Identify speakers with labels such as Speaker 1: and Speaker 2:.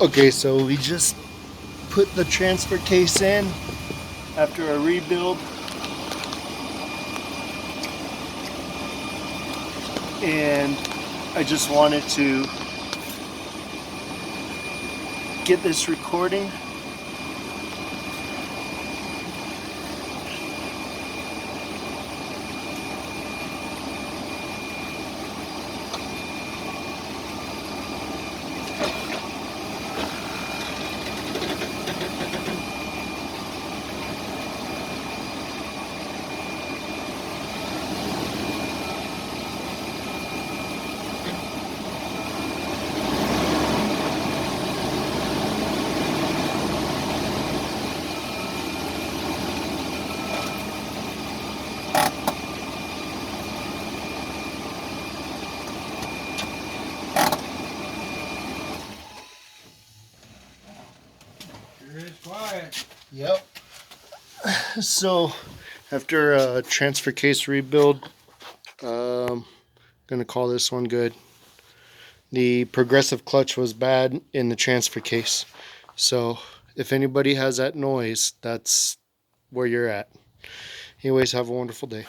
Speaker 1: Okay, so we just put the transfer case in after a rebuild, and I just wanted to get this recording.
Speaker 2: Sure is quiet.
Speaker 1: Yep. So after a transfer case rebuild, gonna call this one good. The progressive clutch was bad in the transfer case. So if anybody has that noise, that's where you're at. Anyways, have a wonderful day.